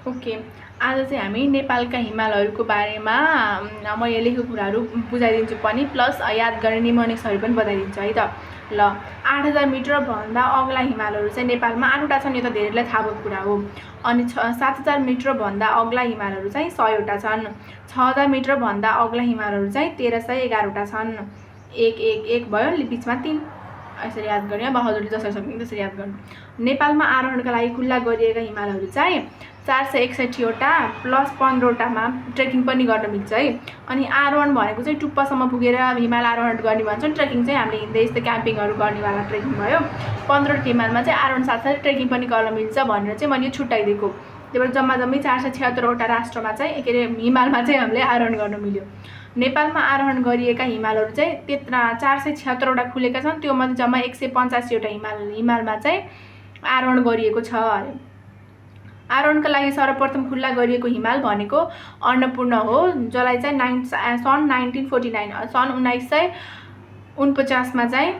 Okay, आज चाहिँ हामी नेपालका हिमालहरूको बारेमा मैले लेखेको कुराहरू बुझाइदिन्छु पनि, प्लस याद गर्ने निमोनिक्सहरू पनि बताइदिन्छु है त। ल, 8000 मिटरभन्दा अग्ला हिमालहरू चाहिँ नेपालमा 8वटा छन्, यो त धेरैलाई थाहा भएको कुरा हो। अनि 7000 मिटरभन्दा अग्ला हिमालहरू चाहिँ 100वटा छन्। 6000 मिटरभन्दा अग्ला हिमालहरू चाहिँ 1311वटा छन्। एक एक एक भयो, बिचमा 3। यसरी याद गर्ने, अब हजुरले जसरी सक्नुहुन्छ त्यसरी याद गर्नु। नेपालमा आरोहणका लागि खुल्ला गरिएका हिमालहरू चाहिँ 461वटा प्लस 15वटामा ट्रेकिङ पनि गर्न मिल्छ है। अनि आरोहण भनेको चाहिँ टुप्पासम्म पुगेर हिमाल आरोहण गर्ने भन्छन्, ट्रेकिङ चाहिँ हामीले हिँड्दै यस्तो क्याम्पिङहरू गर्नेवाला ट्रेकिङ भयो। 15वटा हिमालमा चाहिँ आरोहण साथसाथै ट्रेकिङ पनि गर्न मिल्छ भनेर चाहिँ मैले छुट्याइदिएको। त्यही भएर जम्मै 476वटा राष्ट्रमा चाहिँ के अरे हिमालमा चाहिँ हामीले आरोहण गर्न मिल्यो। नेपालमा आरोहण गरिएका हिमालहरू चाहिँ 476वटा खुलेका छन्, त्योमध्ये जम्मा 185वटा हिमालमा चाहिँ आरोहण गरिएको छ अरे। आरोहणका लागि सर्वप्रथम खुल्ला गरिएको हिमाल भनेको अन्नपूर्ण हो, जसलाई चाहिँ सन् 1949 सन् 1949मा चाहिँ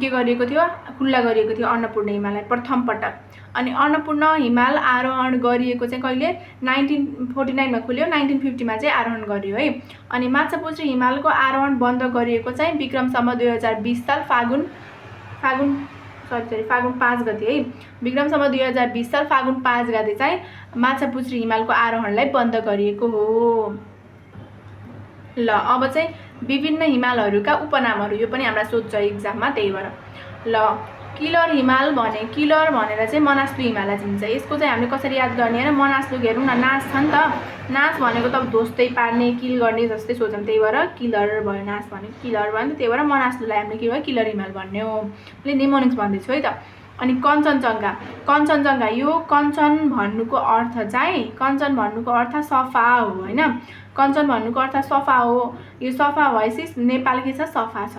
के गरिएको थियो, खुल्ला गरिएको थियो अन्नपूर्ण हिमाललाई प्रथम पटक। अनि अन्नपूर्ण हिमाल आरोहण गरिएको चाहिँ कहिले 1949मा खुल्यो, 1950मा चाहिँ आरोहण गरियो है। अनि माछापुच्छ्रे हिमालको आरोहण बन्द गरिएको चाहिँ विक्रमसम्म 2020 साल फागुन 5 गते है। विक्रमसम्म 2020 साल फागुन 5 गते चाहिँ माछापुच्छ्रे हिमालको आरोहणलाई बन्द गरिएको हो। ल, अब चाहिँ विभिन्न हिमालहरूका उपनामहरू, यो पनि हामीलाई सोध्छ इक्जाममा, त्यही भएर। ल, किलर हिमाल किलर भनेर चाहिँ मनास्लु हिमाललाई चिन्छ। यसको चाहिँ हामीले कसरी याद गर्ने होइन, मनास्लु हेरौँ न, नाच छ नि त। नाच भनेको त ध्वस्तै पार्ने, किल गर्ने जस्तै सोच्छौँ, त्यही भएर किलर भयो। नाच भनेको किलर भयो नि, त्यही भएर मनास्लुलाई हामीले के भयो, किलर हिमाल भन्ने हो। मैले निमोनिक्स भन्दैछु है त। अनि कञ्चनजङ्घा, यो कञ्चन भन्नुको अर्थ सफा हो होइन। कञ्चन भन्नुको अर्थ सफा हो। यो सफा भएपछि नेपाल के छ, सफा छ,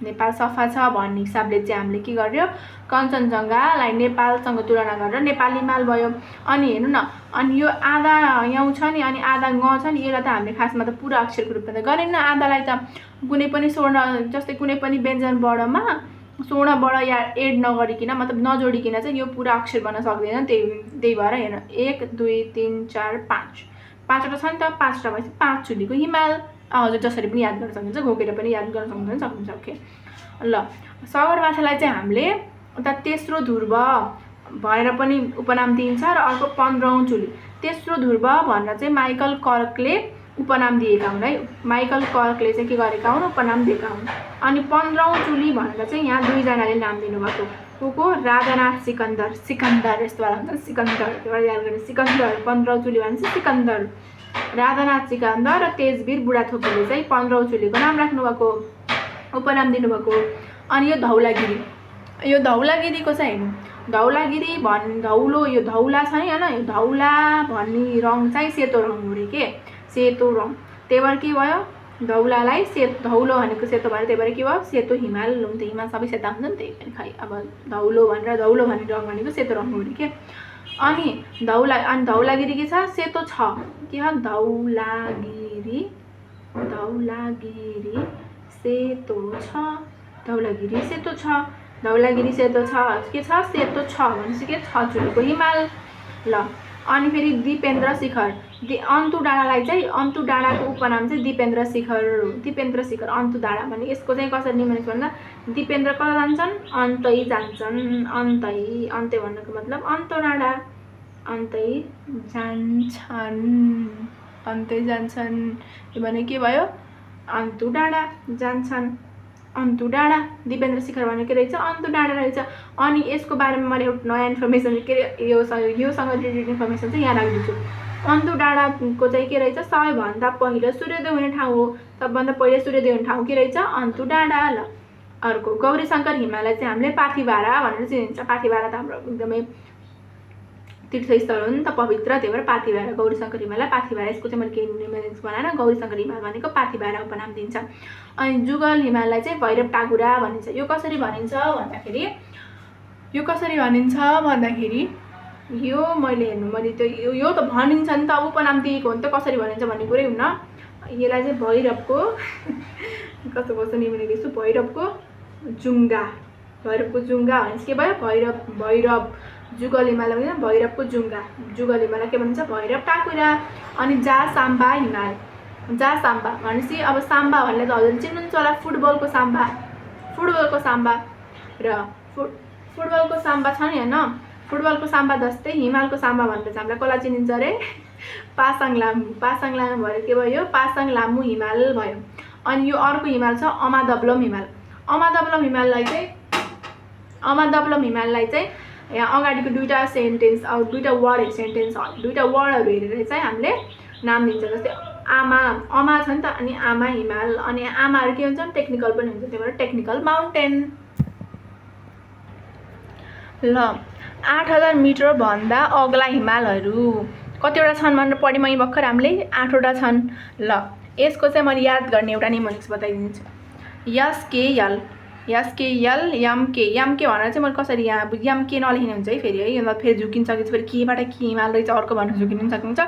नेपाल सफा छ भन्ने हिसाबले चाहिँ हामीले के गर्यो, कञ्चनजङ्घालाई नेपालसँग तुलना गरेर नेपाल हिमाल भयो। अनि हेर्नु न, अनि यो आधा यहाँ छ नि, अनि आधा ङ छ नि, यसलाई त हामीले खासमा त पुरा अक्षरको रूपमा त गरेन। आधालाई त कुनै पनि स्वर्ण, जस्तै कुनै पनि व्यञ्जन वर्णमा स्वर्णबाट या एड नगरिकन, मतलब नजोडिकन चाहिँ यो पुरा अक्षर बन्न सक्दैन। त्यही भएर हेर्नु, 1 2 3 4 5 5वटा छ नि त, 5वटा भएपछि 5 चुलीको हिमाल। हजुर जसरी पनि याद गर्न सक्नुहुन्छ, घोकेर पनि याद गर्न सक्नुहुन्छ। ओके, ल, सगरमाथालाई चाहिँ हामीले उता तेस्रो ध्रुव भनेर पनि उपनाम दिइन्छ र अर्को 15औं चुली। तेस्रो ध्रुव भनेर चाहिँ माइकल कर्कले उपनाम दिएका हुन् है। माइकल कर्कले चाहिँ के गरेका हुन्, उपनाम दिएका हुन्। अनि 15औं चुली भनेर चाहिँ यहाँ 2जनाले नाम दिनुभएको, को राधानाथ सिकन्दर, यस्तोवाला हुन्छ सिकन्दर, त्यो याद गर्ने, सिकन्दर। 15औं चुली भन्छ सिकन्दर, राधानाथ सिकन्दर र तेजवीर बुढाथोकीले चाहिँ 15औं चुलीको नाम राख्नुभएको, उपनाम दिनुभएको। अनि यो धौलागिरीको चाहिँ हेर्नु, धौलागिरी धौलो, यो धौला छ नि होइन, यो धौला भन्ने रङ चाहिँ सेतो रङ हो अरे, के सेतो रङ। त्यही भएर के भयो, धौलालाई धौलो भनेको सेतो भयो, त्यही भएर के भयो, सेतो हिमाल हुन्छ। हिमाल सबै सेता हुन्छ नि, त्यही पनि खै अब धौलो भन्ने रङ भनेको सेतो रङ हो अरे के। अनि धौलागिरी के छ, सेतो छ, के हो, धौलागिरी सेतो छ, धौलागिरी सेतो छ, के छ, सेतो छ भनेपछि के, 6 चुलीको हिमाल। ल, अनि फेरि दिपेन्द्र शिखर, अन्तु डाँडालाई चाहिँ, अन्तु डाँडाको उपनाम चाहिँ दिपेन्द्र शिखर अन्तु डाँडा भने यसको चाहिँ कसरी निमोनिक्स भन्दा, दिपेन्द्र कता जान्छन्, अन्तै जान्छन्। अन्तै भन्नुको मतलब अन्तो डाँडा, अन्तै जान्छन् यो भने के भयो, अन्तु डाँडा जान्छन्। अन्तु डाँडा, दिपेन्द्र शिखर भनेको के रहेछ, अन्तु डाँडा रहेछ। अनि यसको बारेमा मैले एउटा नयाँ इन्फर्मेसन, के अरे योसँग रिलेटेड इन्फर्मेसन चाहिँ यहाँ राखिदिन्छु। अन्तु डाँडाको चाहिँ के रहेछ, सबैभन्दा पहिलो सूर्योदय हुने ठाउँ हो। सबभन्दा पहिलो सूर्योदय हुने ठाउँ के रहेछ, अन्तु डाँडा। ल, अर्को गौरीशङ्कर हिमाललाई चाहिँ हामीले पाथिभारा भनेर चिनिन्छ। पाथिभारा त हाम्रो एकदमै तीर्थस्थल हो नि त, पवित्र, त्यही भएर पाथिभारा, गौरीशङ्कर हिमाललाई पाथिभारा। यसको चाहिँ मैले केही निमोनिक्स बनाएर गौरीशङ्कर हिमाल भनेको पाथिभारा उपनाम दिन्छ। अनि जुगल हिमाललाई चाहिँ भैरव टाकुरा भनिन्छ। यो कसरी भनिन्छ भन्दाखेरि यो मैले त्यो यो त भनिन्छ नि त, अब उपनाम दिएको हो नि त, कसरी भनिन्छ भन्ने कुरै हुन्न। यसलाई चाहिँ भैरवको कस्तो निमोनिक्स, भैरवको जुङ्गा भनेपछि के भयो, जुगल हिमाल भन्छ भैरवको जुङ्गा, जुगल हिमाललाई के भन्छ भैरव टाकुरा। अनि जा साम्बा हिमाल, जा साम्बा भनेपछि अब साम्बा भन्ने त हजुर चिन्नुहुन्छ होला, फुटबलको साम्बा, फुटबलको साम्बा र फुटबलको साम्बा छ नि होइन, फुटबलको साम्बा जस्तै हिमालको साम्बा भनेपछि हामीलाई कसलाई चिनिन्छ अरे पासाङ लामु, पासाङ लामु भएर के भयो पासाङ लामु हिमाल भयो। अनि यो अर्को हिमाल छ अमादब्लम हिमाल, अमादब्लम हिमाललाई चाहिँ यहाँ अगाडिको दुईवटा सेन्टेन्स अब दुईवटा वर्ड सेन्टेन्स दुईवटा वर्डहरू हेरेर चाहिँ हामीले नाम दिन्छ। जस्तै आमा, अमा छ नि त, अनि आमा हिमाल, अनि आमाहरू के हुन्छ टेक्निकल पनि हुन्छ, त्यही भएर टेक्निकल माउन्टेन। ल 8000 मिटर भन्दा अग्ला हिमालहरू कतिवटा छन् भनेर पढ्यौँ मैले भर्खर हामीले 8वटा छन्। ल यसको चाहिँ मैले याद गर्ने एउटा निमोनिक्स बताइदिन्छु। एसकेएल, एसकेएल एमके, एमके भनेर चाहिँ मैले कसरी यहाँ एमके नलेख्ने हुन्छ है फेरि है, अन्त फेरि झुकिन सकेपछि फेरि केबाट के हिमाल रहेछ अर्को भनेर झुकिन पनि सक्नुहुन्छ।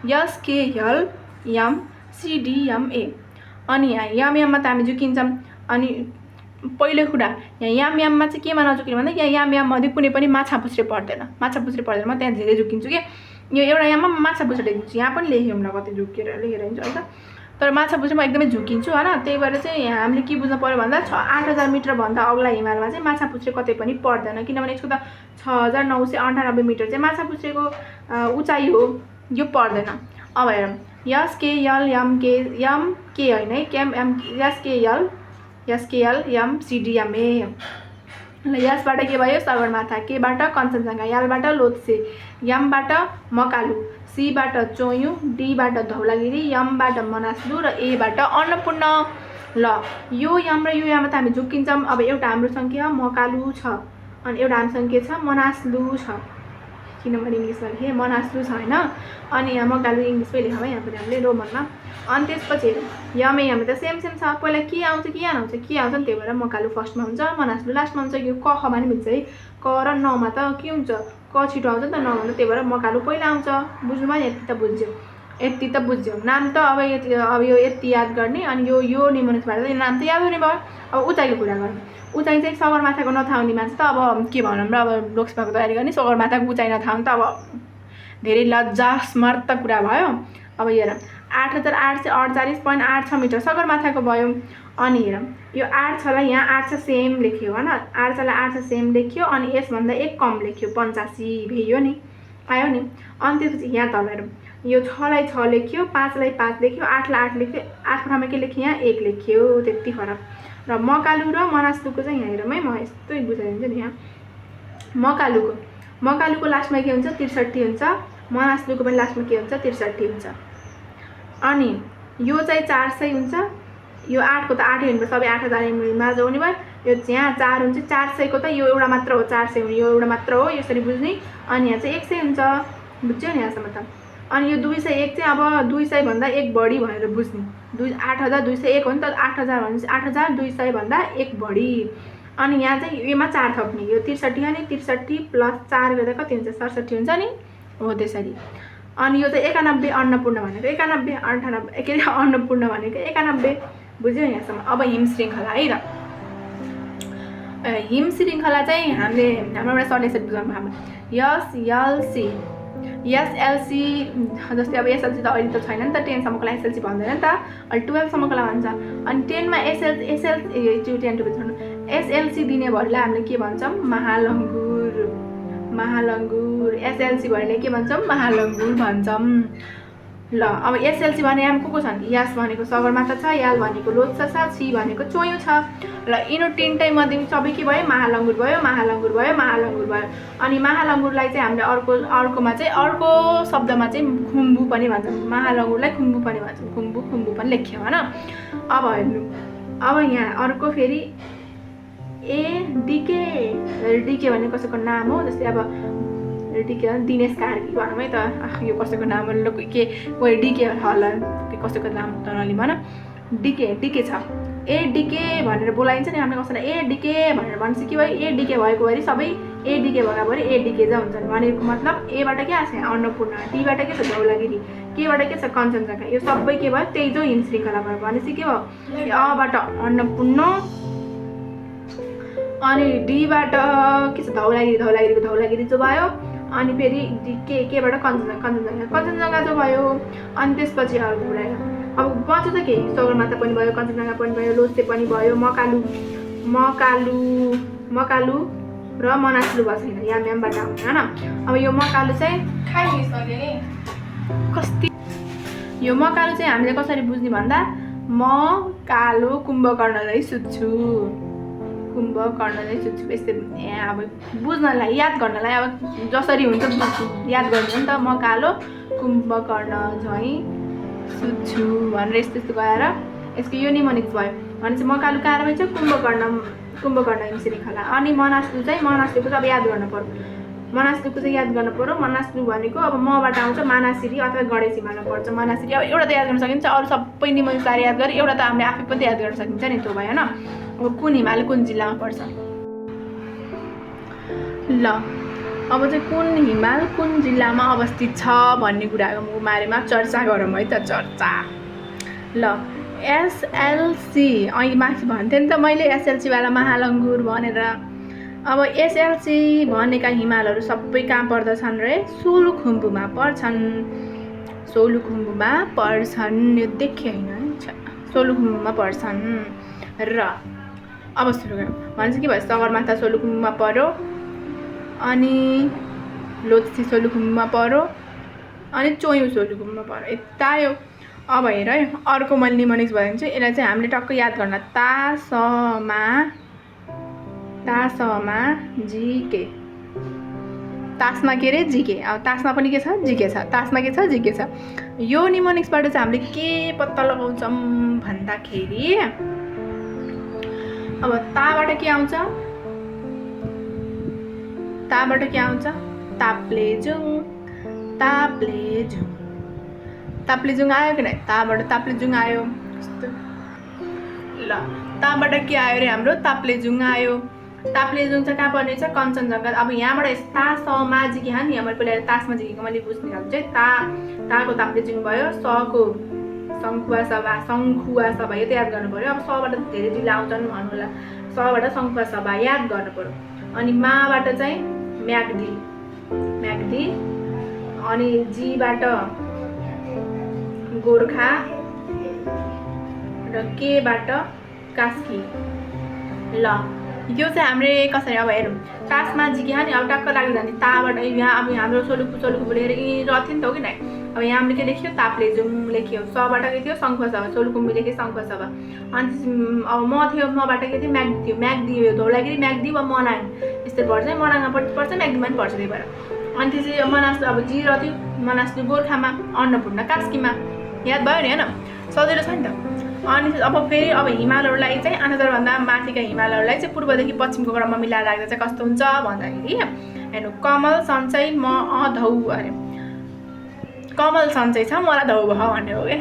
एसकेएल एम सिडिएमए, अनि यहाँ यामयाममा त हामी झुकिन्छौँ। अनि पहिलो कुरा यहाँ यामयाममा चाहिँ केमा नझुकिने भन्दा यहाँ यामयाममध्ये कुनै पनि माछा पुछ्रे पर्दैन, माछा पुछ्रे पर्दैन, म त्यहाँ धेरै झुकिन्छु कि यो एउटा याममा माछा पुछ्रे लेखिदिन्छु, यहाँ पनि लेख्यौँ न कति झुकेर लेखेर हिँड्छु होइन, तर माछा पुछ्रे म एकदमै झुकिन्छु होइन। त्यही भएर चाहिँ यहाँ हामीले के बुझ्नु पऱ्यो भन्दा 8000 मिटरभन्दा अग्ला हिमालमा चाहिँ माछा पुछ्रे कतै पनि पर्दैन, किनभने यसको त 6998 मिटर चाहिँ माछा पुछ्रेको उचाइ हो, यो पर्दैन। अब हेरौँ एसकेएल एमके, एमके होइन है केम एम, एसकेएल एसकेएल एम सिडिएमए। ल यसबाट के भयो सगरमाथा, केबाट कञ्चनजङ्घा, एलबाट लोत्से, एमबाट मकालु, सीबाट चोयु, डीबाट धौलागिरी, एमबाट मनासलु र एबाट अन्नपूर्ण। ल यो एम र यो एममा त हामी झुकिन्छौँ। अब एउटा हाम्रो सङ्ख्या मकालु छ अनि एउटा हाम्रो सङ्ख्या छ मनासलु छ, किनभने इङ्ग्लिसमा लेखेँ मनासलु छ होइन, अनि यहाँ मकालु इङ्ग्लिसमै लेखौँ है यहाँ पनि हामीले रोमनमा। अनि त्यसपछि यम यहाँ त सेम सेम छ, पहिला के आउँछ के आउँछ के आउँछ नि, त्यही भएर मकालु फर्स्टमा हुन्छ मनासलु लास्टमा हुन्छ। यो क खमा नि मिल्छ है, क र नमा त के हुन्छ क छिटो आउँछ नि त न भन्दा, त्यही भएर मकालु पहिला आउँछ। बुझ्नुभयो यति त बुझ्यो, यति त बुझ्यो। नाम त अब यति, अब यो यति याद गर्ने, अनि यो निमोनिक्सबाट चाहिँ नाम त याद हुने भयो। अब उचाइको कुरा गर्ने, उचाइ चाहिँ सगरमाथाको नथाहा हुने मान्छे त अब के भनौँ र, अब लोकसभाको तयारी गर्ने सगरमाथाको उचाइ नथाहा हुनु त अब धेरै लज्जास्मर्त कुरा भयो। अब हेरौँ 8848.86 मिटर सगरमाथाको भयो। अनि हेरौँ यो 8 छलाई यहाँ 8 सेम लेख्यो होइन, 8 छलाई 8 सेम लेख्यो, अनि यसभन्दा एक कम लेख्यो 85 भयो नि, आयो नि। अनि त्यसपछि यहाँ तल हेरौँ यो 6लाई 6 लेख्यो, 5लाई 5 लेख्यो, 8लाई 8 लेख्यो, 8को ठाउँमा के लेख्यो यहाँ 1 लेख्यो, त्यति फरक। र मकालु र मनासलुको चाहिँ यहाँ हेरौँ है, म यस्तै बुझाइदिन्छु नि। यहाँ मकालुको लास्टमा के हुन्छ 63 हुन्छ, मनासलुको पनि लास्टमा के हुन्छ 63 हुन्छ। अनि यो चाहिँ 400 हुन्छ, यो 8को त 8 हुनु सबै 8000 जोड्ने भयो, यो यहाँ 4 हुन्छ, 400 को त यो एउटा मात्र हो 400 हुने, यो एउटा मात्र हो यसरी बुझ्ने। अनि यहाँ चाहिँ 100 हुन्छ, बुझ्यो नि यहाँसम्म त। अनि यो 201 चाहिँ अब 200 भन्दा एक बढी भनेर बुझ्ने, 8201 हो नि त, 8000 भनेपछि 8200 भन्दा एक बढी। अनि यहाँ चाहिँ योमा 4 थप्ने, यो 63 अनि 63 प्लस 4 गर्दा कति हुन्छ 67 हुन्छ नि, हो त्यसरी। अनि यो चाहिँ 91 अन्नपूर्ण भनेको 91 98 के अरे अन्नपूर्ण भनेको 91, बुझ्यो यहाँसम्म। अब हिम श्रृङ्खला है त, हिम श्रृङ्खला चाहिँ हामीले हाम्रो एउटा सरले यसरी बुझाउनु भयो, एसएलसी एसएलसी जस्तै अब एसएलसी त अहिले त छैन नि त, 10 सम्मकोलाई एसएलसी भन्दैन नि त, अहिले 12 सम्मकोलाई भन्छ। अनि 10 मा एसएलसी दिने भरिलाई हामीले के भन्छौँ महालङ्गुर, महालङ्गुर। एसएलसी भरिले के भन्छौँ महालङ्गुर भन्छौँ। ल अब एसएलसी भने यहाँ को छन्, यास भनेको सगरमाथा छ, याल भनेको लोत्सा छ, सी भनेको चोयु छ। ल यिनीहरू तिनटै मध्ये सबै के भयो महालङ्गुर भयो, महालङ्गुर भयो, महालङ्गुर भयो। अनि महालङ्गुरलाई चाहिँ हामीले अर्कोमा चाहिँ अर्को शब्दमा चाहिँ खुम्बु पनि भन्छौँ, महालङ्गुरलाई खुम्बु पनि भन्छौँ, खुम्बु पनि लेख्यौँ होइन। अब हेर्नु अब यहाँ अर्को फेरि डिके, डिके भन्ने कसैको नाम हो, जस्तै अब डिके दिनेश कार्की भनौँ है त, यो कसैको नाम हो के कोही डिके होला, कसैको नाम त नलिउँ भन, डिके छ, ए डिके भनेर बोलाइन्छ नि हामीले कसैलाई ए डिके भनेर भनेपछि के भयो ए डिके भएको भरि सबै ए डिके भएका भरि ए डिके जा हुन्छन् भनेको मतलब एबाट के आछ अन्नपूर्ण, टीबाट के छ धौलागिरी, केबाट के छ कञ्चनजङ्घा, यो सबै के भयो तेइजौँ हिम श्रृङ्खला भयो भनेपछि के भयो अबाट अन्नपूर्ण, अनि डीबाट के छ धौलागिरी जो भयो अनि फेरि केबाट कञ्चनजङ्घा जो भयो अनि त्यसपछि अर्को कुरा अब बच्छ त के सगरमाथा पनि भयो कञ्चनजङ्घा पनि भयो लोछे पनि भयो मकालु र मनास्लु भएको छैन यामबाट आउने होइन। अब यो मकालु चाहिँ यो मकालु चाहिँ हामीले कसरी बुझ्ने भन्दा म कालो कुम्भकर्ण सुत्छु यस्तै अब बुझ्नलाई याद गर्नलाई अब जसरी हुन्छ याद गर्नु नि त म कालो कुम्भकर्ण झैँ सुत्छु भनेर यस्तो गएर यसको यो निमोनिक्स भयो भनेपछि म कालो कहाँ रहेछ कुम्भकर्ण श्रृङ्खला। अनि मनास्लु चाहिँ अब याद गर्नु पर्यो मनास्लु भनेको अब मबाट आउँछ मानासिरी अथवा गणेश हिमालमा पर्छ मनासिरी। अब एउटा त याद गर्न सकिन्छ अरू सबै निमोनिक्स याद गरे एउटा त हामीले आफै पनि याद गर्न सकिन्छ नि त्यो भयो होइन। अब कुन हिमाल कुन जिल्लामा पर्छ ल अब चाहिँ कुन हिमाल कुन जिल्लामा अवस्थित छ भन्ने कुराको बारेमा चर्चा गरौँ है त चर्चा। ल एसएलसी अहिले माथि भन्थेँ नि त मैले एसएलसीवाला महालङ्गुर भनेर। अब एसएलसी भनेका हिमालहरू सबै कहाँ पर्दछन् रे सोलुखुम्बुमा पर्छन् यो देखेँ होइन सोलुखुम्बुमा पर्छन् र अब सुरु गरौँ भनेपछि के भयो सगरमाथा सोलुखुम्बुमा पर्यो अनि लोछे सोलुखुम्बुमा पर्यो अनि चोयु सोलुखुम्बुमा पर्यो यता यो। अब हेर है अर्को मैले निमोनिक्स भयो भने चाहिँ यसलाई चाहिँ हामीले टक्क याद गर्न तासमा जिके तासमा के रे जिके। अब तासमा पनि के छ जिके छ तासमा के छ जिके छ। यो निमोनिक्सबाट चाहिँ हामीले के पत्ता लगाउँछौँ भन्दाखेरि अब ताबाट के आउँछ ताप्लेजुङ आयो कि नै ताबाट ताप्लेजुङ आयो ल ताबाट के आयो रे हाम्रो ताप्लेजुङ आयो। ताप्लेजुङ चाहिँ कहाँ पर्ने छ कञ्चनजङ्घा। अब यहाँबाट तासमा जिके नि यहाँ मैले पहिला तासमा जिकेको मैले बुझ्ने खालको चाहिँ ताको ताप्लेजुङ भयो सको सङ्खुवा सभा यो त याद गर्नु पऱ्यो। अब सबाट धेरै जिल्ला आउँछन् भन्नु होला सबाट सङ्खुवा सभा याद गर्नु पऱ्यो। अनि माबाट चाहिँ म्याग्दी अनि जीबाट गोर्खा र केबाट कास्की। ल यो चाहिँ हामीले कसरी अब हेरौँ तासमा जिके नि अब टक्क लाग्यो भने ताबाट यहाँ अब हाम्रो सोलुखुम्बु लेखेर रथ्यो नि त हो कि नै। अब यहाँ हामीले के लेख्यो ताप्लेजुङ लेख्यो सबाट के थियो सङ्खुवा सभा सोलुखुम्बु लेख्यो सङ्खुवा सभा। अनि अब म थियो मबाट के थियो म्याग्दी यो धौलागिरी म्याग्दी वा मनाङ यस्तै पर्छ मनाङमा पर्छ म्याग्दीमा पनि पर्छ त्यही भएर। अनि त्यसपछि मनास्लु अब जी रथ्यो मनास्लु गोर्खामा अन्नपूर्ण कास्कीमा याद भयो नि होइन सजिलो छ नि त। अनि अब फेरि अब हिमालहरूलाई चाहिँ 8000भन्दा माथिका हिमालहरूलाई चाहिँ पूर्वदेखि पश्चिमको क्रममा मिलाएर राख्दा चाहिँ कस्तो हुन्छ भन्दाखेरि हेर्नु कमल सन्चै म अधौ अरे कमल सन्चै छ मलाई धौ भयो भन्ने हो क्या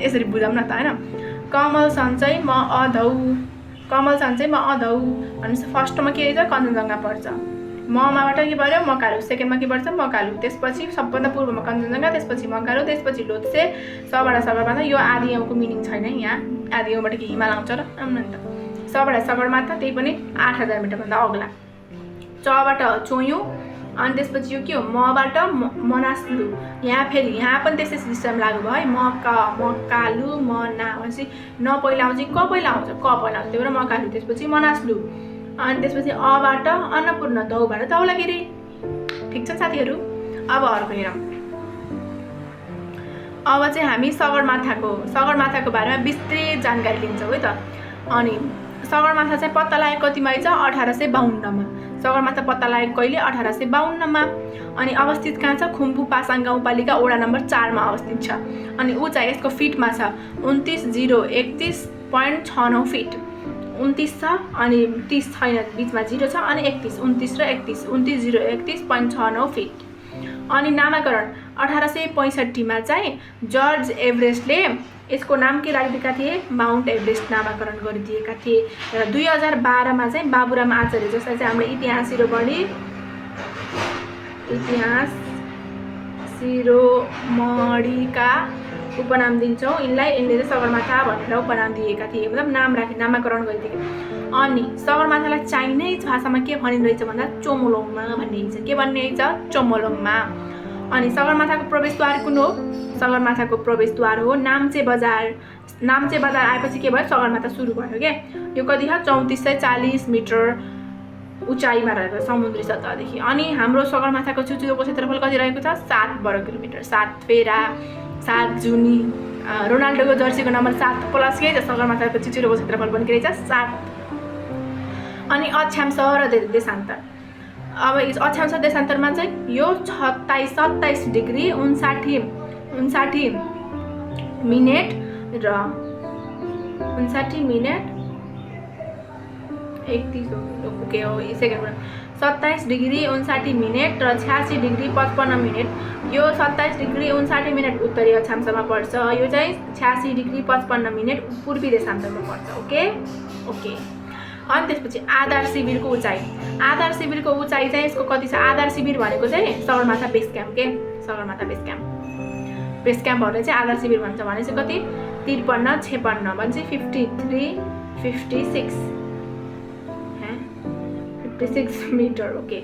यसरी बुझौँ न त होइन। कमल सन्चै म अधौ भनेपछि फर्स्टमा के छ कञ्चनजङ्घा पर्छ मबाट के पर्यो मकालु सेकेन्डमा के पर्छ मकालु त्यसपछि सबभन्दा पूर्वमा कञ्चनजङ्घा त्यसपछि मकालु त्यसपछि लोछे सबाट सगरमाथा। यो आदि गाउँको मिनिङ छैन यहाँ आदि गाउँबाट के हिमाल आउँछ र आउनु नि त। सबाट सगरमाथा त्यही पनि 8000 मिटरभन्दा अग्ला। चबाट चोयु अनि त्यसपछि यो के हो मबाट मनास्लु यहाँ फेरि यहाँ पनि त्यस्तै सिस्टम लागु भयो है मकालु मना भनेपछि न पहिला आउँछ क पहिला आउँछ त्यही भएर मकालु त्यसपछि मनास्लु अनि त्यसपछि अबाट अन्नपूर्ण धौबाट धौलागिरी। ठिक छ साथीहरू। अब अर्को हेरौँ अब चाहिँ हामी सगरमाथाको बारेमा विस्तृत जानकारी लिन्छौँ है त। अनि सगरमाथा चाहिँ पत्ता लागेको कतिमा छ 1852मा सगरमाथा पत्ता लागेको कहिले 1852मा। अनि अवस्थित कहाँ छ खुम्बु पासाङ गाउँपालिका वडा नम्बर 4मा अवस्थित छ। अनि उचाइ यसको फिटमा छ 29,031.69 फिट 29 छ अनि 30 छैन बिचमा 0 छ अनि 29 र 29,031.69 फिट। अनि नामाकरण 1865मा चाहिँ जर्ज एभरेस्टले यसको नाम के राखिदिएका थिए माउन्ट एभरेस्ट नामाकरण गरिदिएका थिए। र 2012मा चाहिँ बाबुराम आचार्य जसलाई चाहिँ हाम्रो इतिहास शिरोमणिका उपनाम दिन्छौँ यिनलाई। यिनले चाहिँ सगरमाथा भनेर उपनाम दिएका थिए, मतलब नामकरण गरिदिए। अनि सगरमाथालाई चाइनिज भाषामा के भनिरहेछ भन्दा चोमोलोङमा भनिरहेछ। के भनिरहेछ? चोमोलोङमा। अनि सगरमाथाको प्रवेशद्वार कुन हो? सगरमाथाको प्रवेशद्वार हो नाम्चे बजार। नाम्चे बजार आएपछि के भयो? सगरमाथा सुरु भयो क्या। यो कति छ? 3440 मिटर उचाइमा रहेको समुद्री सतहदेखि। अनि हाम्रो सगरमाथाको चुचुरोको क्षेत्रफल कति रहेको छ? 7 वर्ग किलोमिटर। 7 फेरा 7 जुनी रोनाल्डोको जर्सीको नम्बर 7 प्लस के छ? सगरमाथाको चुचुरोको क्षेत्रफल पनि के रहेछ? 7। अनि अक्षांश र देशान्तर। अब अक्षांश देशान्तरमा चाहिँ यो 27 डिग्री 59 मिनेट र 59 मिनेट 31 के हो सेकेन्ड 27 डिग्री 59 मिनेट र 86 डिग्री 55 मिनेट। यो 27 डिग्री 59 मिनेट उत्तरी अक्षांशमा पर्छ। यो चाहिँ 86 डिग्री 55 मिनेट पूर्वी देशान्तरमा पर्छ। ओके। अनि त्यसपछि आधार शिविरको उचाइ। आधार शिविरको उचाइ चाहिँ यसको कति छ? आधार शिविर भनेको चाहिँ सगरमाथा बेस क्याम्प के। सगरमाथा बेस क्याम्पहरूले चाहिँ आधार शिविर भन्छ। भनेपछि कति? 53 56 भनेपछि 53 56 metre. Okay,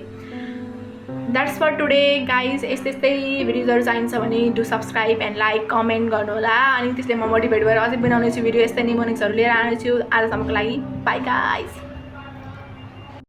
that's for today guys. यस्तै भिडियोजहरू चाहिन्छ भने do subscribe and like comment गर्नु होला। अनि त्यसले म मोटिभेट भएर अझै बनाउने छु भिडियो। यस्तै निमोनिक्सहरू लिएर आउनेछु। आजसम्मको लागि बाई गाइज।